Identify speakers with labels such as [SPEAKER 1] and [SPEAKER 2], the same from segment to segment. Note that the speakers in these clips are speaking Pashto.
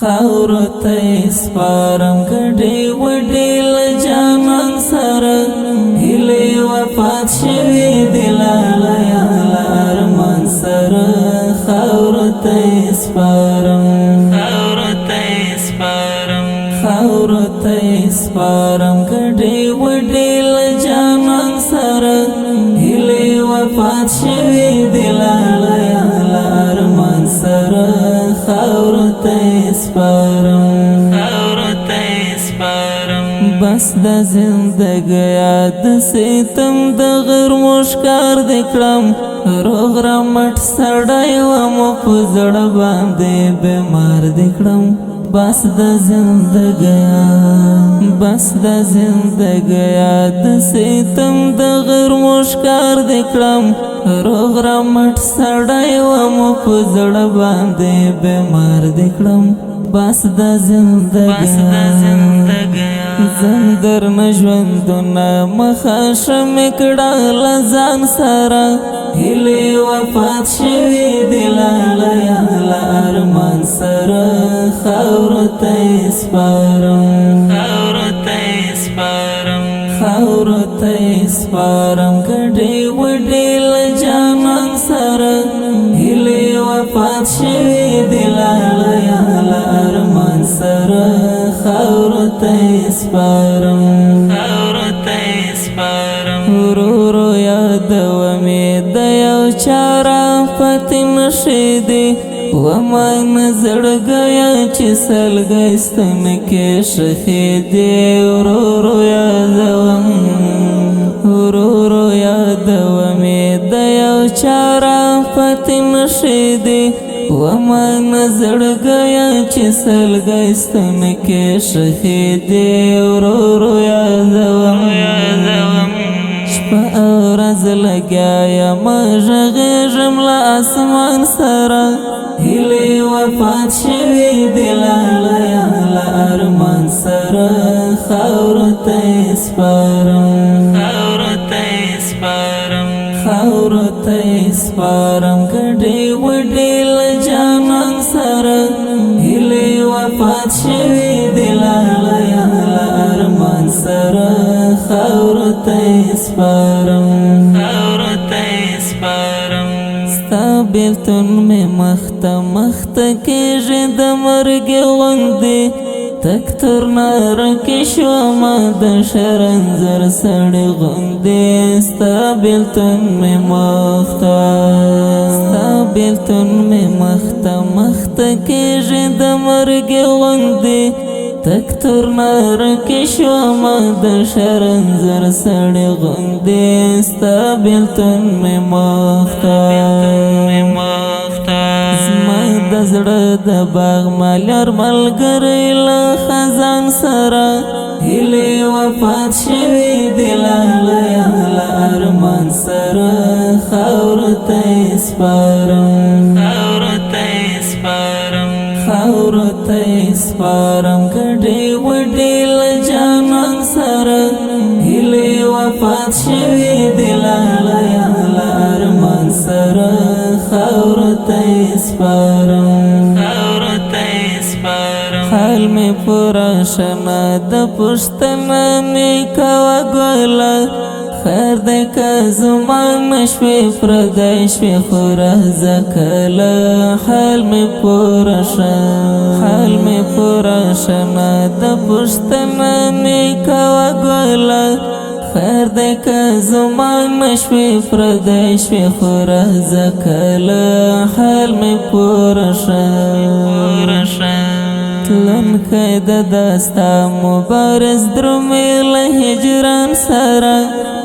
[SPEAKER 1] خاورو ته سپارم ګډې وډې له جانان سره هیلې وفات شوې دي لاله یاله ارمان سره خاورو ته سپارم خاورو ته سپارم ګډې وډې له جانان سره هیلې وفات شوې دي لاله یاله ارمان سره خاورو ته سپارم بس د زندګۍ د ستم د غرمو ښکار دې کړم روغ رمټ سړی وم په زړه باندې بیمار دې کړم بس د زندګۍ د ستم د غرمو ښکار دې کړم روغ رمټ سړی وم په زړه باندې بیمار دې کړم بس د زندګۍ زندر مژوندونه مخاشم کړه لزان سره هیلې وفات شوې دي لاله یاله ارمان سره خاورو ته سپارم ګډې وډې له جانان سره هیلې وفات شوې دي لاله یاله ارمان سره خاورو ته سپارم ورورو یادومې د یو چاره پاتې نشي دي وما نزړګیا چې سلګۍ ستنکې شخې دي ورورو یادومې د یو چاره پاتې نشي دي وما نزړګیا چې سلګۍ ستنکې شخې دي ورورو یادوم شپه او ورځ لګیا یم غږېږم له اسمان سره هیلې وفات شوې دي لاله یاله ارمان سره خاورو ته سپارم ګډې وډې له جانان سره هیلې وفات شوې دي لاله یاله ارمان سره خاورو ته سپارم ستا بیلتون مې مخته کېږي د مرګ غوندې تک تر ناره کې شومه د شرنځر سړی غوندې ستا بیلتون مې مخته کېږي د مرګ غوندې تک تر ناره کې شومه د شرنځر سړی غوندې ستا بیلتون مې زما د زړه د باغ مالر ملګری له خزان سره هیلې وفات شوې دي لاله یاله ارمان سره خاورو ته سپارم ګډې وډې له جانان سره هیلې وفات شوې دي لاله یاله ارمان سره خاورو ته سپارم حال مې پوره شنه د پوښتنه مې کوه ګله خیر دی که زما نشوې پردی شوې خو راځه کله حال مې پوره شنه د پوښتنه مې کوه ګله خیر دی که زما نشوې پردی شوې خو راځه کله حال مې پوره تلونکی د داستا مبارز درومې له هجران سره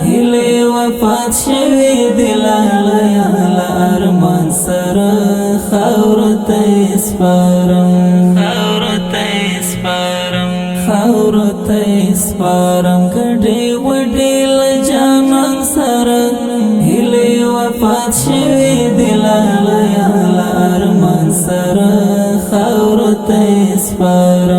[SPEAKER 1] هیلې وفات شوې دي لاله یاله ارمان سره خاورو ته سپارم ګډې وډې له جانان سره هیلې وفات شوې دي لاله یاله ارمان سره خاورو ته سپارم